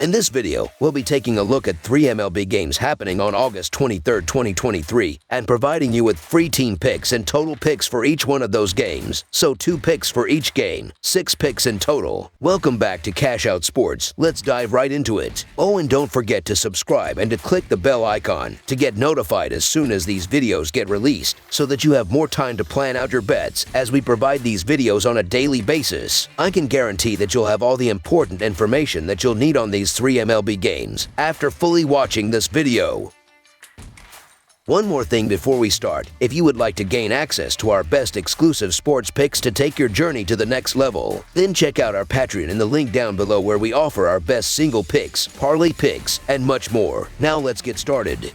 In this video, we'll be taking a look at 3 MLB games happening on August 23, 2023, and providing you with free team picks and total picks for each one of those games. So 2 picks for each game, 6 picks in total. Welcome back to Cash Out Sports. Let's dive right into it. Oh, and don't forget to subscribe and to click the bell icon to get notified as soon as these videos get released, so that you have more time to plan out your bets as we provide these videos on a daily basis. I can guarantee that you'll have all the important information that you'll need on these 3 MLB games after fully watching this video. One more thing before we start. If you would like to gain access to our best exclusive sports picks to take your journey to the next level, then check out our Patreon in the link down below, where we offer our best single picks, parlay picks, and much more. Now let's get started.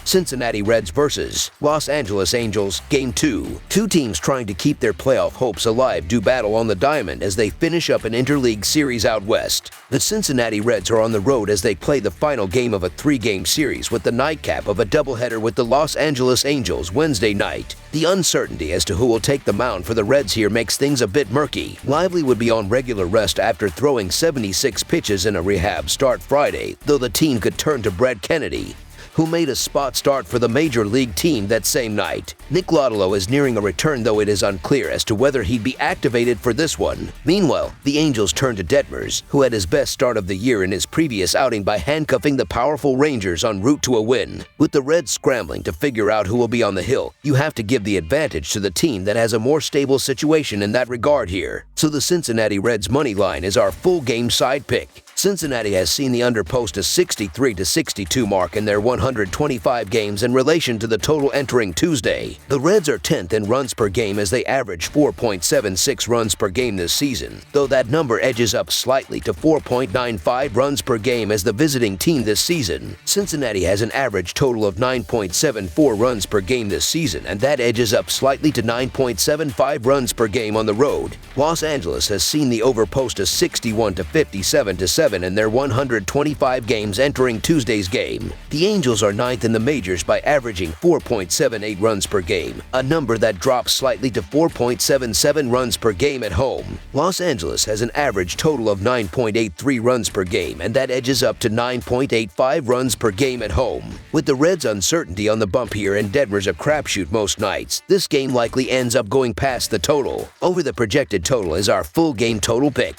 Cincinnati Reds vs. Los Angeles Angels, Game 2. Two teams trying to keep their playoff hopes alive do battle on the diamond as they finish up an interleague series out west. The Cincinnati Reds are on the road as they play the final game of a 3-game series with the nightcap of a doubleheader with the Los Angeles Angels Wednesday night. The uncertainty as to who will take the mound for the Reds here makes things a bit murky. Lively would be on regular rest after throwing 76 pitches in a rehab start Friday, though the team could turn to Brett Kennedy, who made a spot start for the Major League team that same night. Nick Lodolo is nearing a return, though it is unclear as to whether he'd be activated for this one. Meanwhile, the Angels turn to Detmers, who had his best start of the year in his previous outing by handcuffing the powerful Rangers en route to a win. With the Reds scrambling to figure out who will be on the hill, you have to give the advantage to the team that has a more stable situation in that regard here. So the Cincinnati Reds money line is our full game side pick. Cincinnati has seen the under post a 63-62 mark in their 125 games in relation to the total entering Tuesday. The Reds are 10th in runs per game as they average 4.76 runs per game this season, though that number edges up slightly to 4.95 runs per game as the visiting team this season. Cincinnati has an average total of 9.74 runs per game this season, and that edges up slightly to 9.75 runs per game on the road. Los Angeles has seen the over post a 61-57 in their 125 games entering Tuesday's game. The Angels are 9th in the majors by averaging 4.78 runs per game, a number that drops slightly to 4.77 runs per game at home. Los Angeles has an average total of 9.83 runs per game, and that edges up to 9.85 runs per game at home. With the Reds' uncertainty on the bump here and Detmers a crapshoot most nights, this game likely ends up going past the total. Over the projected total is our full game total pick.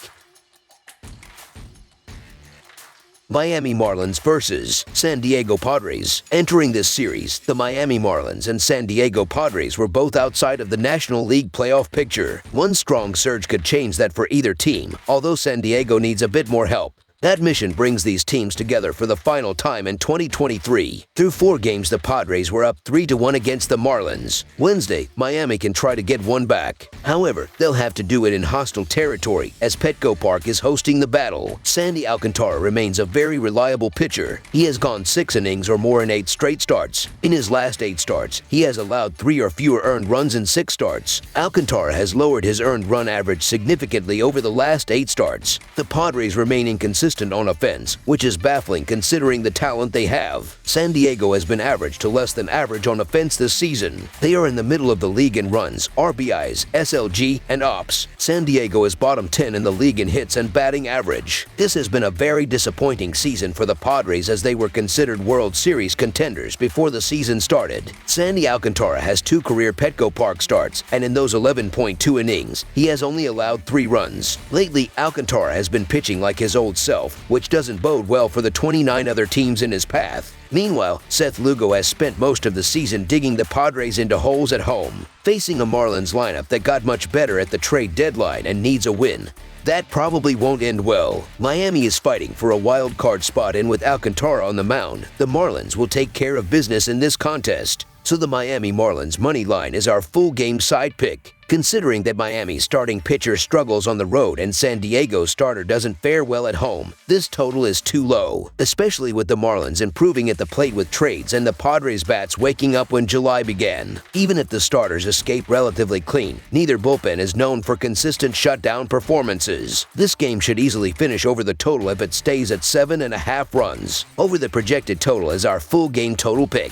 Miami Marlins vs. San Diego Padres. Entering this series, the Miami Marlins and San Diego Padres were both outside of the National League playoff picture. One strong surge could change that for either team, although San Diego needs a bit more help. That mission brings these teams together for the final time in 2023. Through 4 games, the Padres were up 3-1 against the Marlins. Wednesday, Miami can try to get one back. However, they'll have to do it in hostile territory as Petco Park is hosting the battle. Sandy Alcantara remains a very reliable pitcher. He has gone 6 innings or more in 8 straight starts. In his last 8 starts, he has allowed 3 or fewer earned runs in 6 starts. Alcantara has lowered his earned run average significantly over the last 8 starts. The Padres remain inconsistent on offense, which is baffling considering the talent they have. San Diego has been average to less than average on offense this season. They are in the middle of the league in runs, RBIs, SLG, and OPS. San Diego is bottom 10 in the league in hits and batting average. This has been a very disappointing season for the Padres, as they were considered World Series contenders before the season started. Sandy Alcantara has 2 career Petco Park starts, and in those 11.2 innings, he has only allowed 3 runs. Lately, Alcantara has been pitching like his old self, which doesn't bode well for the 29 other teams in his path. Meanwhile, Seth Lugo has spent most of the season digging the Padres into holes at home. Facing a Marlins lineup that got much better at the trade deadline and needs a win, that probably won't end well. Miami is fighting for a wild card spot, and with Alcantara on the mound, the Marlins will take care of business in this contest. So the Miami Marlins money line is our full game side pick. Considering that Miami's starting pitcher struggles on the road and San Diego's starter doesn't fare well at home, this total is too low, especially with the Marlins improving at the plate with trades and the Padres bats waking up when July began. Even if the starters escape relatively clean, neither bullpen is known for consistent shutdown performances. This game should easily finish over the total if it stays at 7.5 runs. Over the projected total is our full game total pick.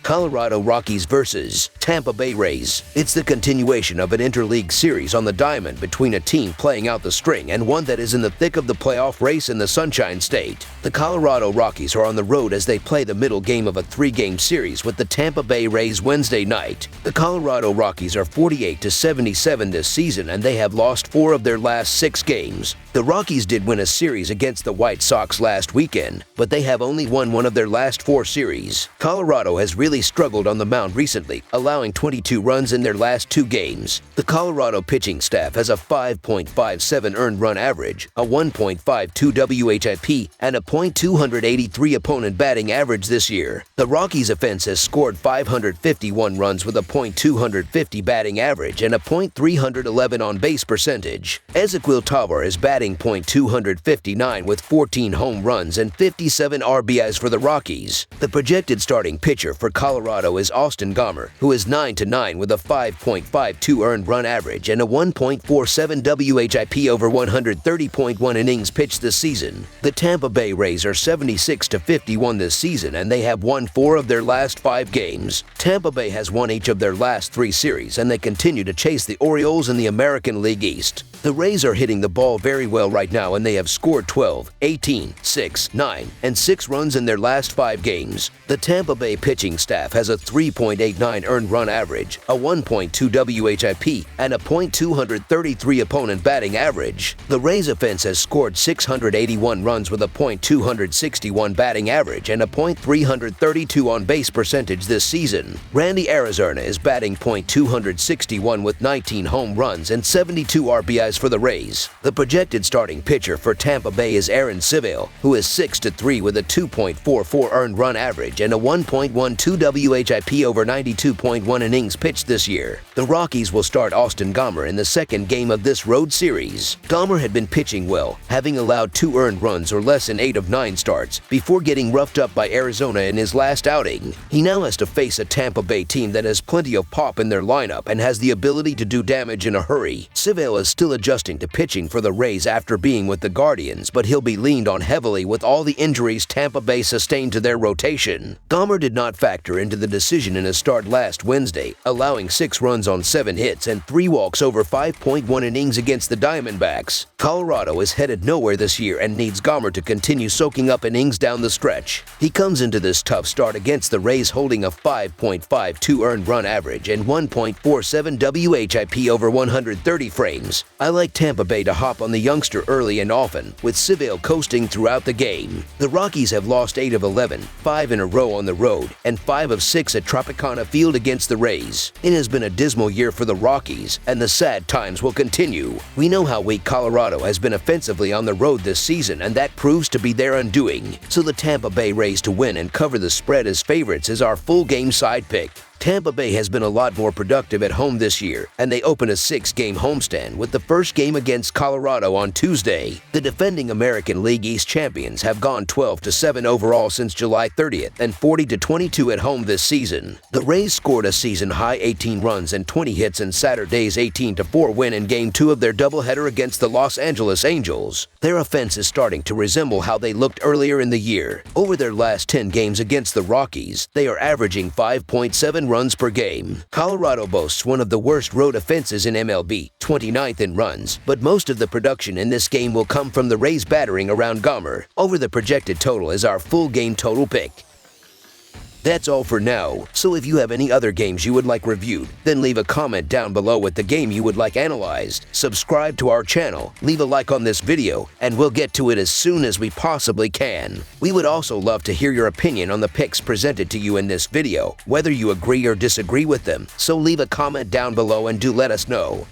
Colorado Rockies versus Tampa Bay Rays. It's the continuation of an interleague series on the diamond between a team playing out the string and one that is in the thick of the playoff race in the Sunshine State. The Colorado Rockies are on the road as they play the middle game of a three-game series with the Tampa Bay Rays Wednesday night. The Colorado Rockies are 48-77 this season, and they have lost 4 of their last 6 games. The Rockies did win a series against the White Sox last weekend, but they have only won one of their last 4 series. Colorado has really struggled on the mound recently, allowing 22 runs in their last 2 games. The Colorado pitching staff has a 5.57 earned run average, a 1.52 WHIP, and a .283 opponent batting average this year. The Rockies offense has scored 551 runs with a .250 batting average and a .311 on base percentage. Ezequiel Tovar is batting .259 with 14 home runs and 57 RBIs for the Rockies. The projected starting pitcher for Colorado is Austin Gomber, who is 9-9 with a 5.52 earned run average and a 1.47 WHIP over 130.1 innings pitched this season. The Tampa Bay Rays are 76-51 this season, and they have won 4 of their last 5 games. Tampa Bay has won each of their last 3 series, and they continue to chase the Orioles in the American League East. The Rays are hitting the ball very well right now, and they have scored 12, 18, 6, 9, and 6 runs in their last 5 games. The Tampa Bay pitching staff has a 3.89 earned run average, a 1.2 WHIP, and a .233 opponent batting average. The Rays offense has scored 681 runs with a .261 batting average and a .332 on base percentage this season. Randy Arozarena is batting .261 with 19 home runs and 72 RBIs for the Rays. The projected starting pitcher for Tampa Bay is Aaron Civale, who is 6-3 with a 2.44 earned run average and a 1.12 WHIP over 92.1 innings pitched this year. The Rockies will start Austin Gomber in the second game of this road series. Gomber had been pitching well, having allowed 2 earned runs or less in 8 of 9 starts before getting roughed up by Arizona in his last outing. He now has to face a Tampa Bay team that has plenty of pop in their lineup and has the ability to do damage in a hurry. Civale is still adjusting to pitching for the Rays after being with the Guardians, but he'll be leaned on heavily with all the injuries Tampa Bay sustained to their rotation. Gomber did not factor into the decision in his start last Wednesday, allowing 6 runs on 7 hits and 3 walks over 5.1 innings against the Diamondbacks. Colorado is headed nowhere this year and needs Gomber to continue soaking up innings down the stretch. He comes into this tough start against the Rays holding a 5.52 earned run average and 1.47 WHIP over 130 frames. I like Tampa Bay to hop on the youngster early and often, with Civale coasting throughout the game. The Rockies have lost 8 of 11, 5 in a row on the road, and 5 of 6 at Tropicana Field against the Rays. It has been a dismal year for the Rockies, and the sad times will continue. We know how weak Colorado has been offensively on the road this season, and that proves to be their undoing. So the Tampa Bay Rays to win and cover the spread as favorites is our full game side pick. Tampa Bay has been a lot more productive at home this year, and they open a 6-game homestand with the first game against Colorado on Tuesday. The defending American League East champions have gone 12-7 overall since July 30th and 40-22 at home this season. The Rays scored a season-high 18 runs and 20 hits in Saturday's 18-4 win in Game 2 of their doubleheader against the Los Angeles Angels. Their offense is starting to resemble how they looked earlier in the year. Over their last 10 games against the Rockies, they are averaging 5.7 runs per game. Colorado boasts one of the worst road offenses in MLB, 29th in runs, but most of the production in this game will come from the Rays battering around Gomber. Over the projected total is our full game total pick. That's all for now, so if you have any other games you would like reviewed, then leave a comment down below with the game you would like analyzed. Subscribe to our channel, leave a like on this video, and we'll get to it as soon as we possibly can. We would also love to hear your opinion on the picks presented to you in this video, whether you agree or disagree with them, so leave a comment down below and do let us know.